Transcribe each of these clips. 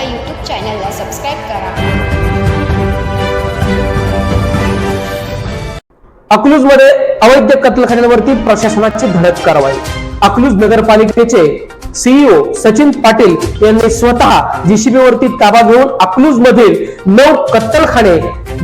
YouTube चॅनलला subscribe करा। अकलूजमध्ये अवैध कत्तलखान्यांवरती प्रशासनाची धडक कारवाई। अकलूज नगरपालिकेचे सीईओ सचिन पाटील यांनी स्वतः जीसीबीवरती ताबा घेऊन अकलूज मधील 9 कत्तलखाने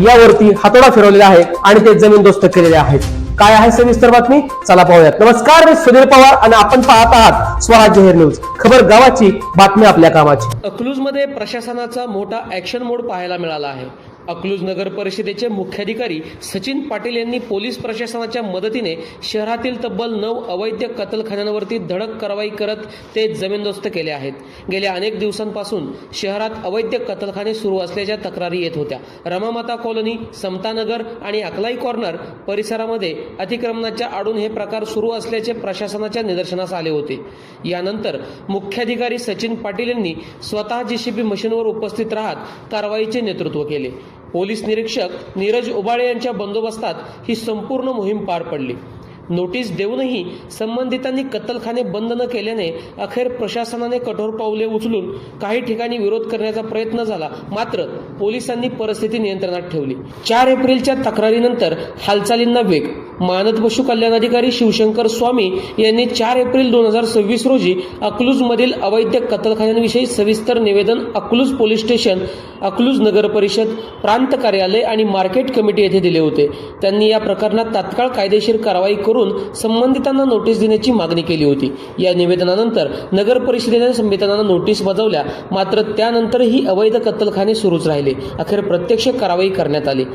यावरती हातोडा फिरवलेला आहे आणि ते जमीनदोस्त केलेले आहेत। काय आहे सविस्तर बातमी, चला पाहूयात। नमस्कार, मी सुधीर पवार आणि आपण पाहत आहात स्वराज जाहीर न्यूज। खबर गावाची, बातमी आपल्या कामाची। अकलूज मध्ये प्रशासनाचा मोठा ऍक्शन मोड पाहायला मिळाला आहे। अकलूज नगर परिषदेचे मुख्याधिकारी सचिन पाटील यांनी पोलीस प्रशासनाच्या मदतीने शहरातील तब्बल 9 अवैध कत्तलखान्यांवरती धडक कारवाई करत ते जमीनदोस्त केले आहेत। गेल्या अनेक दिवसांपासून शहरात अवैध कत्तलखाने सुरू असल्याच्या तक्रारी येत होत्या। रमामाता कॉलनी, समतानगर आणि अकलाई कॉर्नर परिसरामध्ये अतिक्रमणाच्या आडून हे प्रकार सुरू असल्याचे प्रशासनाच्या निदर्शनास आले होते। यानंतर मुख्याधिकारी सचिन पाटील यांनी स्वतः जीसीबी मशीनवर उपस्थित राहत कारवाईचे नेतृत्व केले। पोलीस निरीक्षक नीरज उबाळे यांच्या बंदोबस्तात ही संपूर्ण मोहीम पार पडली। नोटीस देऊनही संबंधितांनी कत्तलखाने बंद न केल्याने अखेर प्रशासनाने कठोर पावले उचलून काही ठिकाणी विरोध करण्याचा प्रयत्न झाला, मात्र पोलिसांनी परिस्थिती नियंत्रणात ठेवली। 4 एप्रिलच्या तक्रारीनंतर हालचालींना वेग। मानद पशु कल्याणाधिकारी शिवशंकर स्वामी यांनी 4 एप्रिल 2026 रोजी अकलूज मधील अवैध कत्तलखान्यांविषयी सविस्तर निवेदन अकलूज पोलीस स्टेशन, अकलूज नगर परिषद, प्रांत कार्यालय आणि मार्केट कमिटी येथे दिले होते। त्यांनी या प्रकरणात तात्काळ कायदेशीर कारवाई करून संबंधितांना नोटीस देण्याची मागणी केली होती। या निवेदनानंतर नगर परिषदेने संबंधितांना नोटीस बजावल्या, मात्र त्यानंतरही अवैध कत्तलखाने सुरूच राहिले। अखेर प्रत्यक्ष कारवाई करण्यात आली।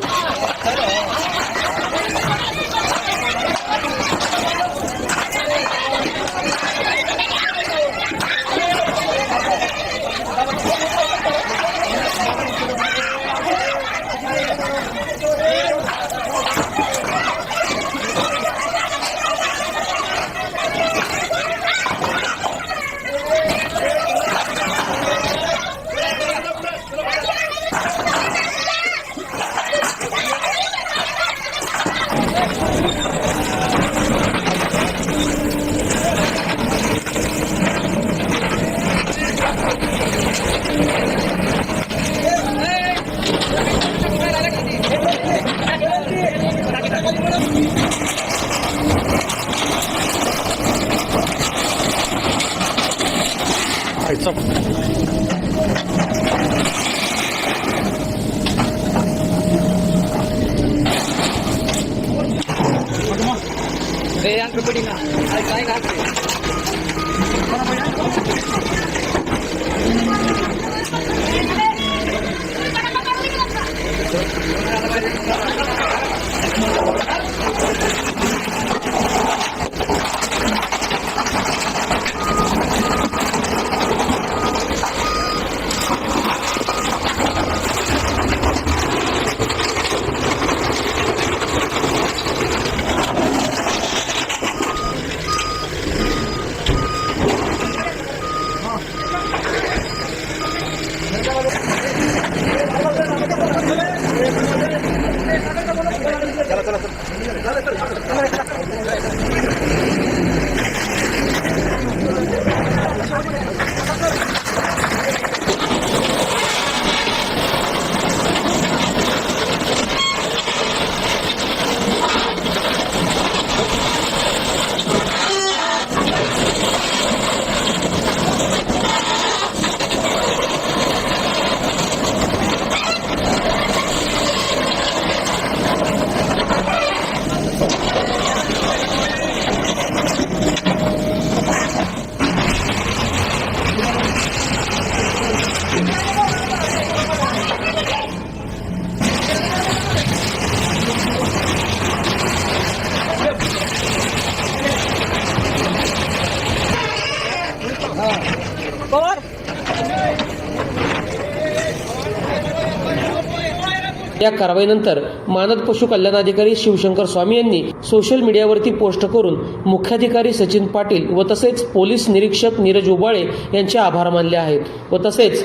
या कारवाईनंतर मानद पशु कल्याणाधिकारी शिवशंकर स्वामी यांनी सोशल मीडियावरती पोस्ट करून मुख्याधिकारी सचिन पाटील व तसेच पोलीस निरीक्षक नीरज उबाळे यांचे आभार मानले आहेत व तसेच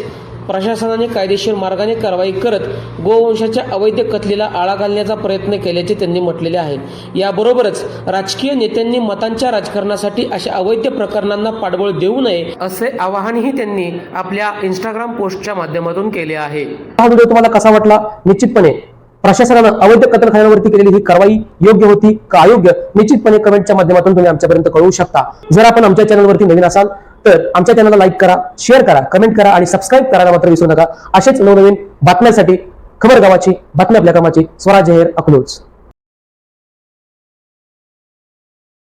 प्रशासनाने कायदेशीर मार्गाने कारवाई करत गोवंशाच्या अवैध कत्लेला आळा घालण्याचा प्रयत्न केल्याचे त्यांनी म्हटलेले आहे. याबरोबरच राजकीय नेत्यांनी मतांच्या राजकारणासाठी अशा अवैध प्रकरणांना पाठबळ देऊ नये असे आवाहनही त्यांनी आपल्या इंस्टाग्राम पोस्टच्या माध्यमातून केले आहे. हा व्हिडिओ तुम्हाला कसा वाटला? निश्चितपणे प्रशासनानं अवैध कत्लखान्यांवरती केलेली ही कारवाई योग्य होती का अयोग्य? निश्चितपणे कमेंटच्या माध्यमातून तुम्ही आमच्यापर्यंत कळवू शकता. जर आपण आमच्या चॅनलवरती नवीन असाल तर आमच्या चॅनलला लाईक करा, शेअर करा, कमेंट करा आणि सबस्क्राईब करायला मात्र विसरू नका. असेच नवनवीन बातम्यांसाठी खबर गावाची, बातम्या आपल्या कामाची. स्वराज जाहीर, अकलूज.